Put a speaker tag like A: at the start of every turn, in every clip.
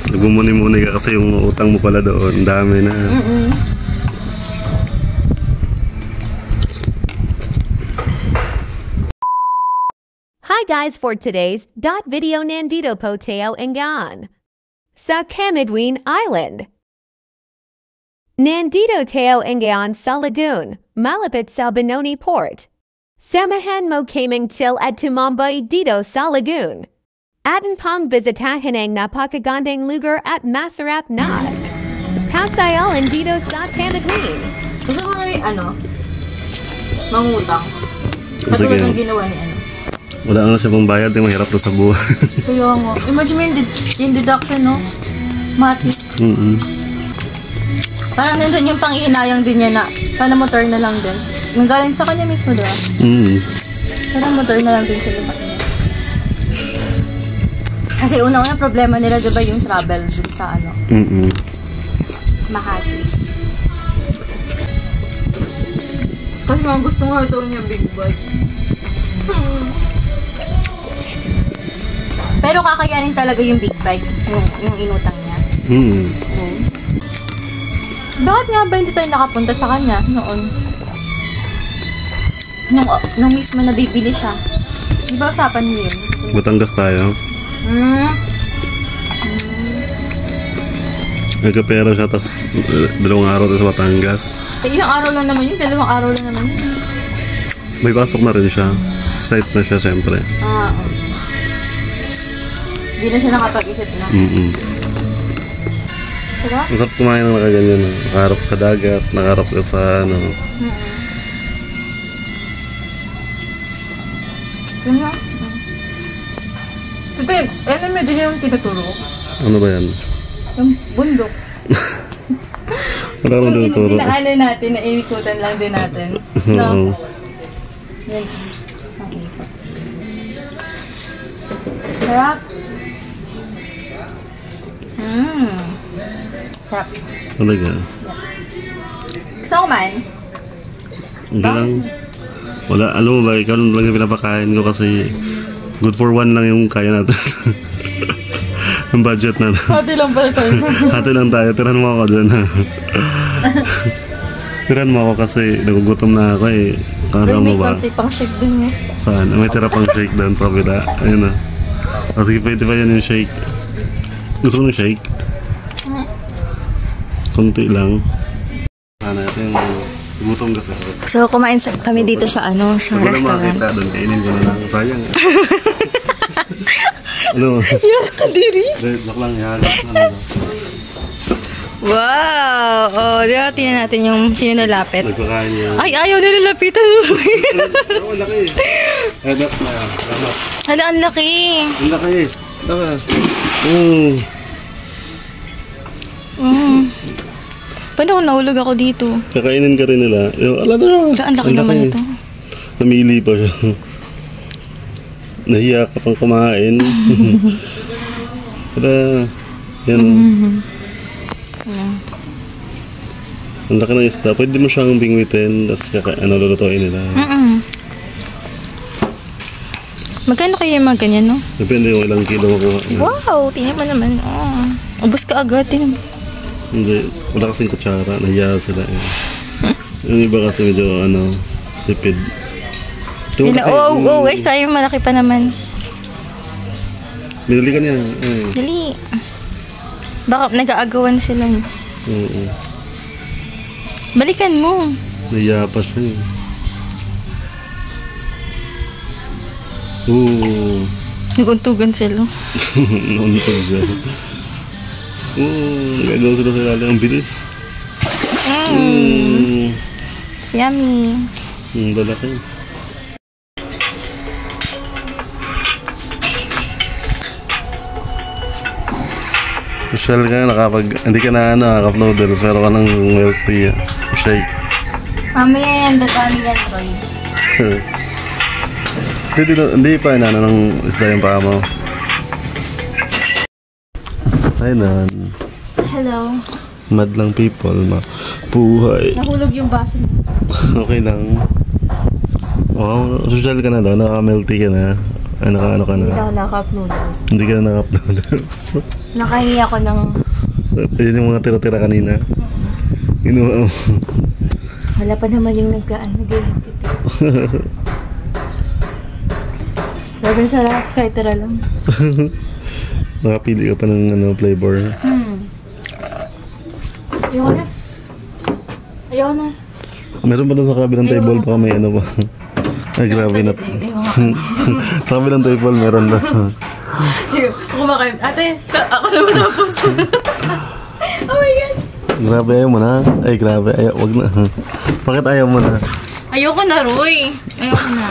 A: Nagmumuni-muni ka kasi yung utang mo pala doon. Dami na.
B: Hi guys, for today's video nandito po tayo ngayon sa Camiguin Island. Nandito tayo ngayon sa lagoon, malapit sa Benoni Port. Samahan mo kaming chill at tumambay dito sa lagoon. Atin pang bisitahin ang napakagandang lugar at masarap na pasayalan dito sa Camiguin.
C: Gusto ko rin, mangutang. Katulad ng ginawa ni
A: Wala nga siya pang bayad, mahirap na sa buhay.
C: Kaya nga. Imagine mo yung deduction, no? Mati. Parang nandun yung pang-ihinayang din niya na sana motor na lang din. Yung galing sa kanya mismo, diba? Sana motor na lang din sila. Kasi unang-unang problema nila, diba, yung travel dun sa Makati. Kasi nga gusto nga ito niya big bike. Pero kakayanin talaga yung big bike, yung inutang niya. Bakit nga ba hindi tayo nakapunta sa kanya noon? Nung mismo nabibili siya. Di ba usapan niyo yun?
A: Batangas tayo. Nagkapera siya, tapos 2 araw tayo sa Batangas.
C: Ilang araw lang naman yun, 2 araw lang naman yun.
A: May pasok na rin siya. Site na siya, siyempre.
C: Hindi na siya nakapag-isip na. Diba?
A: Masarap kumain ng nakaganyan. Nakaharap sa dagat, nakaharap ka sa
C: Yun nga. Pero, alam mo din yung tinuturo ko.
A: Ano ba yan?
C: Yung bundok.
A: Wala naman tinuturo.
C: Inaano natin, naimikutan lang din natin. No? Yan. Okay. Sarap. Sarap.
A: Talaga?
C: Gusto ko man?
A: Hindi lang. Wala, alam mo ba, ikaw lang yung pinapakain ko kasi good for 1 lang yung kaya natin. Ang budget natin.
C: Hati lang pala tayo.
A: Hati lang tayo. Tirahan mo ako dyan. Tirahan mo ako kasi nagugutom na ako eh. Kala mo ba?
C: May konti pang shake dun eh.
A: Saan? May tira pang shake doon sa kabila. Ayun na. O sige, pwede pa yan yung shake. Gusto mo ng shake? Konti lang. Natin yung gutom kasi.
C: So, kumain kami dito sa sa
A: restaurant. Pag wala makakita doon, kainin ko na lang. Sayang.
C: Yung kadiri.
A: Look lang yan.
C: Wow! Oh, diba, tingnan natin yung sino nalapit.
A: Nagpakain niya.
C: Ay, ayaw na nalapitan mo.
A: Oo, laki. Edap na.
C: Hala, ang laki.
A: Ang laki. Laka.
C: Paano kung nahulog ako dito?
A: Kakainin ka rin nila. Ala na.
C: Ang laki naman ito.
A: Namili pa siya. Nahiya ka pang kumain. Para, yan. Ang laki ng isda. Pwede mo siyang bingwitin, tapos lulutuin nila.
C: Magkano kayo yung mga ganyan, no?
A: Depende yung ilang kilo makuha.
C: Wow! Tingnan mo naman. Ubus ka agad. Tingnan mo.
A: Hindi. Wala kasing kutsara. Nahiya sila eh. Yung iba kasi medyo, tipid.
C: Guys, sayang malaki pa naman.
A: Binali ka niya.
C: Dali. Baka nag-aagawan sila. Balikan mo.
A: Nahiya pa siya eh.
C: Naguntugan sila.
A: Naguntog siya. Gagawa sila sa kali. Ang bilis.
C: It's yummy.
A: Lalaki. Michelle ka hindi ka na upload noodles, pero ka ng milk tea, shake.
C: Mamaya yan, dadami yan, Roy.
A: Hindi pa ng isda yung paa mo. Hi, Nan.
C: Hello.
A: Madlang people, mabuhay.
C: Nahulog yung baso mo.
A: Okay lang. Social ka na daw, naka-milk tea ka na. Ano ka
C: Hindi
A: na?
C: ako naka-cup noodles.
A: Hindi ka na naka-upload.
C: Nakahingi ako ng...
A: Yun yung mga tira-tira kanina. Inuha mo.
C: Wala pa naman yung nag-iipit. Grabe sarap, kahit tira lang.
A: Nakapili ka pa ng flavor.
C: Ayoko na.
A: Meron pa doon sa kabilang table pa may ano pa. Ay, grabe na. Sa kabilang table meron na.
C: Kumakain. Ate, ako naman tapos. Oh my God.
A: Grabe, ayaw mo na. Ay, grabe. Ayaw, wag na. Bakit ayaw mo na?
C: Ayoko na, Roy. Ayoko na.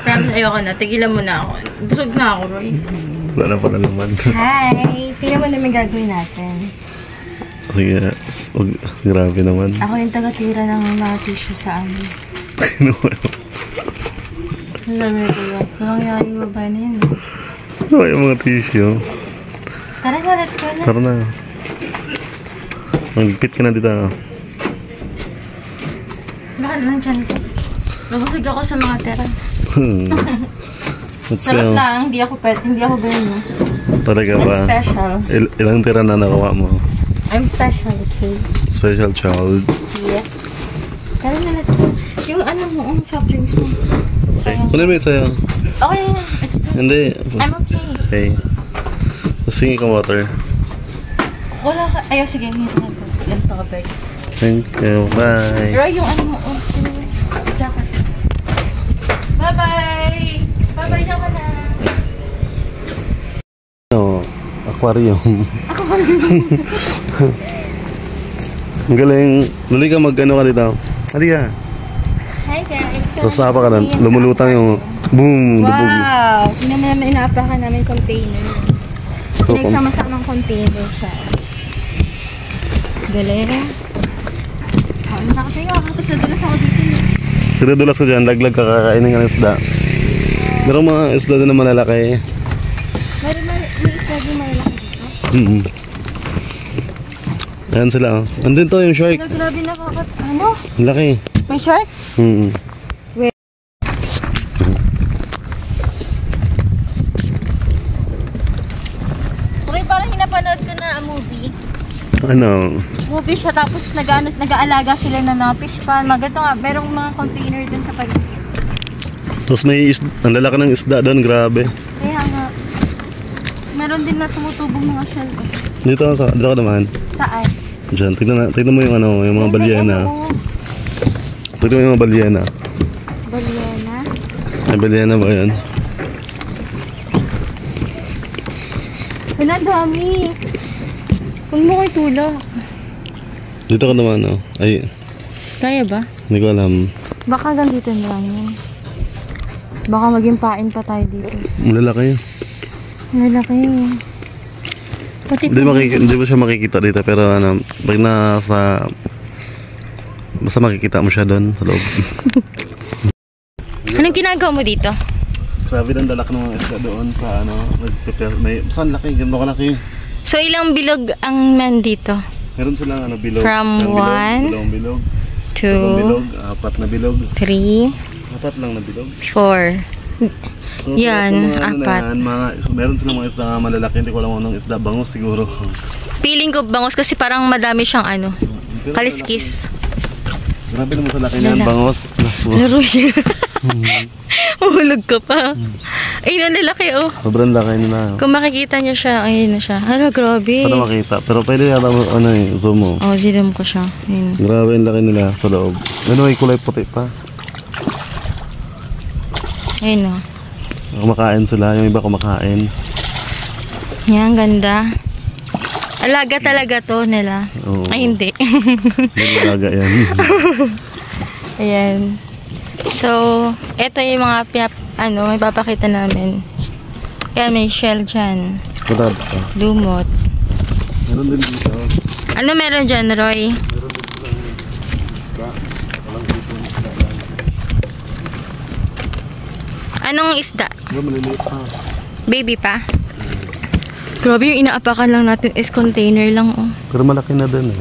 C: Promise, ayoko na. Tigilan mo na ako. Busog na ako, Roy.
A: Wala na pala naman.
C: Hi! Tingnan mo naman gagawin natin.
A: Sige, wag, grabe naman.
C: Ako yung taga-tira ng mga tissue sa amin. Ang dami ko yun. Nangyari yung babae na yun.
A: Ano yung mga tissue?
C: Tara na, let's go na.
A: Tara na. Magpit ka na dito.
C: Bakit nandiyan ko? Nabusog ako sa mga tira.
A: Let's
C: Sarap
A: go.
C: lang, hindi ako ganyan. No?
A: Talaga
C: I'm
A: ba?
C: special.
A: Ilang tira na nakuha mo?
C: I'm special, okay?
A: Special child.
C: Yes. Tara na, let's go. Yung ano mo, ang soft drinks mo.
A: Okay. Kunin mo yung sa'yo.
C: Okay na, let's go.
A: Hindi.
C: I'm okay.
A: Okay. Sige ka water.
C: Wala ka. Ayaw, sige. Yan pa ka, Beg.
A: Thank you. Bye.
C: Roy, yung ano mo. Oh, jacket. Bye-bye! Bye-bye, diyan ka na.
A: Aquarium. Ang galing. Dali ka mag-ano ka dito. Dali ka.
C: Hi guys.
A: Tapos apa ka na. Lumulutang yung boom. Lubog.
C: Wow! Inaapakan namin container.
A: So,
C: Pinagsama-samang container siya. Galera. Oh, nasa ko sa'yo. Tapos nadulas ako dito.
A: Tinadulas ko dyan. Laglag ka kakainin ka ng isda. Merong mga isda din na malalaki.
C: May isla din malaki dito.
A: Ayan sila. Andun to yung shark.
C: Grabe ano?
A: Ang laki.
C: May shark? Okay, parang hinapanood ko na movie.
A: Ano?
C: Movie siya tapos nag-aalaga sila ng mga fish pan. Ganito nga, merong mga container din sa paligid.
A: Tapos may isda. Ang lalaki ng isda doon. Grabe.
C: Kaya nga, meron din na tumutubong mga shell.
A: Dito ka naman.
C: Saan?
A: Diyan. Tignan mo yung ano. Yung mga balyena. Tignan mo yung mga balyena.
C: Balyena?
A: May balyena ba yan?
C: Wala, dami. Huwag mo kayo tulak.
A: Dito ka naman, oh. Ay,
C: Kaya ba?
A: hindi ko alam.
C: Baka gandito na lang yun. Baka maging pain pa tayo dito.
A: Malalaki.
C: Lalaki. Pati
A: Hindi mo siya makikita dito, pero ano, pag nasa... Basta makikita mo siya doon sa loob.
C: Anong ginagawa mo dito?
A: Grabe ng lalaki ng mga isda doon sa ano, saan laki, ganda kalaki.
C: So, ilang bilog ang man dito?
A: Meron silang ano, bilog.
C: From
A: Isang
C: one,
A: dalawang bilog,
C: Two,
A: tatlong bilog, apat na bilog,
C: 3,
A: apat lang na bilog.
C: 4.
A: So,
C: Yan,
A: sa mga, ano na
C: apat.
A: yan, meron silang mga isda malalaki, hindi ko alam anong isda, bangus siguro.
C: Feeling ko bangus kasi parang madami siyang ano,
A: Pero
C: kaliskis.
A: Grabe naman sa laki niyan, bangos.
C: Laro siya. Mahulog ka pa. Ayun, ang lalaki oh.
A: Sobrang laki nila.
C: Kung makikita niyo siya, ayun na siya. Hala, grabe.
A: Para makita, pero pwede yata ano zoom mo.
C: Oh, zoom ko siya. Ayun.
A: Grabe ang laki nila sa loob. Ano, may kulay puti pa.
C: Ayun oh.
A: Kumakain sila, yung iba kumakain.
C: Yan, ganda. Alaga talaga to nila.
A: Oo.
C: Ay, hindi.
A: Naglaga yan.
C: Ayan. So, ito yung mga may papakita namin. Ayan, may shell dyan.
A: Matad pa.
C: Lumot.
A: Meron din dito.
C: Ano meron dyan, Roy? Anong isda?
A: Maliliit pa.
C: Baby pa? Grabe, yung inaapakan lang natin is container lang, oh.
A: Pero malaki na din eh.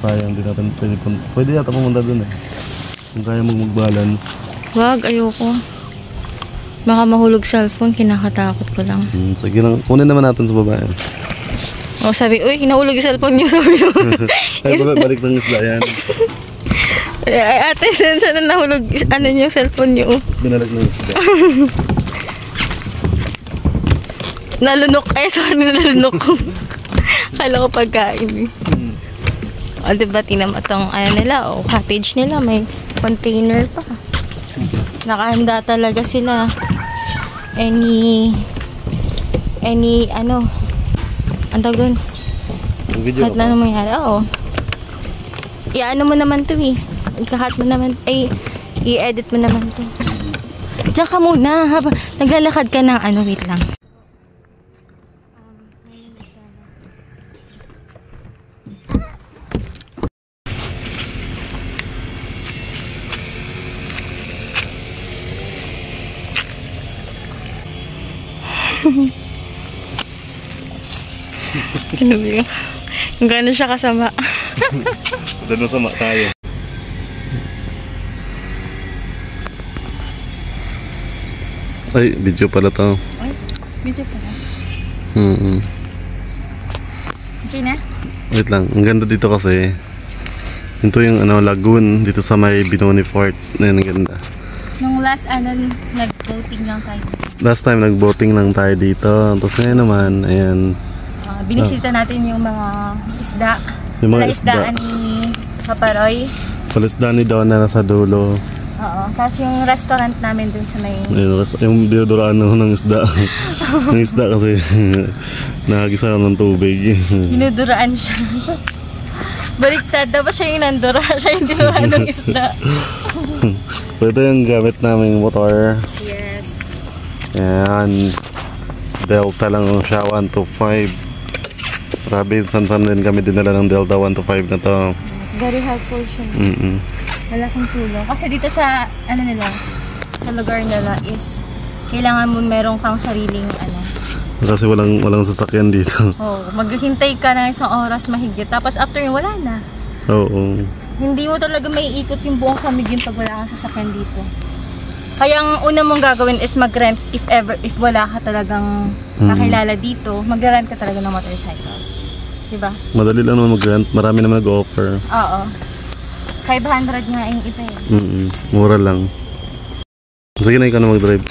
A: Sayang, di natin pwede yata pumunta dun eh. Kung kaya mag-balance.
C: Wag, ayoko. Baka mahulog cellphone, kinakatakot ko lang.
A: Sige lang, kunin naman natin sa babae.
C: O sabi, uy, nahulog yung cellphone niyo, sabi ko.
A: Ay, balik ng isda yan.
C: Ay, ate, saan na nahulog yung cellphone niyo?
A: Binalag ng isda.
C: Nalunok, nalunok ko. Kala ko pagkain eh. O, diba, tingnan mo itong nila, cottage nila, may container pa. Nakahanda talaga sila. Any, ang tawag doon?
A: Video
C: Kahit na naman mangyari, oo. I-ano mo naman to eh. Ikahat mo naman, i-edit mo naman to. Diyan ka muna, habang naglalakad ka ng wait lang. Grabe yun. Kung gano'n siya kasama.
A: Doon masama tayo. Ay, video pala to.
C: Ay, video pa na. Okay na?
A: Wait lang, ang ganda dito kasi. Ito yung lagoon dito sa may Binoni Fort. Ayan, ang ganda.
C: Nung last nag-boating lang tayo.
A: Last time nag-boating lang tayo dito. Tapos ngayon naman, ayan.
C: Binisita natin yung mga isda.
A: Yung mga
C: isdaan ni Kaparoy.
A: Palisdaan ni Donna nasa dulo.
C: Oo. Tapos yung restaurant namin dun sa may...
A: Yung dinuduraan ng isda. Ng isda kasi nakagisa ng tubig.
C: Dinuduraan siya. Baliktad. Dapat siya yung nandura. Siya yung dinuraan ng isda.
A: So ito yung gamit naming motor.
C: Yes.
A: Ayan. Delta lang siya, 125. Grabe, san-san din kami dinala ng Delta 125 na to.
C: Very helpful siya. Malaking tulong. Kasi dito sa, sa lugar nila is, kailangan mo meron kang sariling,
A: Kasi walang sasakyan dito.
C: Maghihintay ka ng isang oras mahigit. Tapos after yun, wala na.
A: Oo.
C: Hindi mo talaga may ikot yung buong Camiguin pag wala kang sasakyan dito. Kaya ang una mong gagawin is mag-rent if wala ka talagang nakilala dito, mag-rent ka talaga ng motorcycles. Diba?
A: Madali lang naman mag-rent. Marami naman nag-offer.
C: Oo. 500 nga yung iba eh.
A: Mura lang. Sige na, ikaw na mag-drive.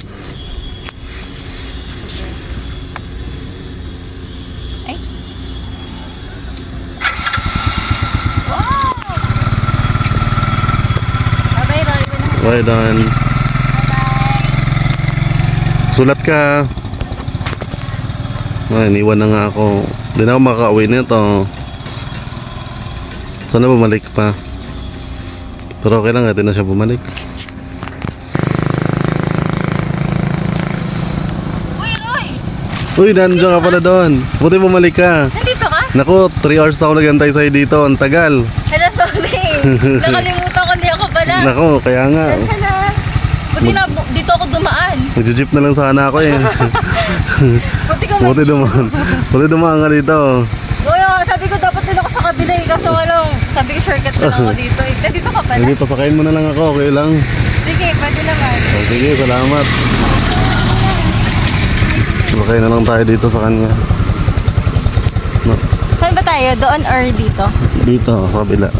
C: Ay. Wow! Bye-bye, Roy.
A: Bye, Don. Sulat ka. Ay, iniwan na nga ako. Hindi na ako makaka-uwi nito. Sana bumalik pa. Pero okay lang, natin na siya bumalik.
C: Uy, Roy!
A: Uy, nandiyan ka pala doon. Buti bumalik ka.
C: Nandito ka?
A: Naku, 3 hours na ako nagantay sa'yo dito. Ang tagal.
C: Hello, sorry. Nakalimutan ko, hindi ako pala.
A: Naku, kaya nga.
C: Diyan na. Buti na, dito ako dumaan.
A: Mag-jeep na lang sana ako eh.
C: Buti ka
A: Buti dumaan ka dito.
C: Uy, sabi ko dapat din ako sa kabila eh. Kaso sabi ko shortcut na lang ako dito eh. Nandito ka pala.
A: Hindi, pasakayin mo na lang ako. Okay lang.
C: Sige, pwede naman.
A: Sige, salamat. Pasakay na lang tayo dito sa kanya.
C: Saan ba tayo? Doon or dito?
A: Dito, sa kabila.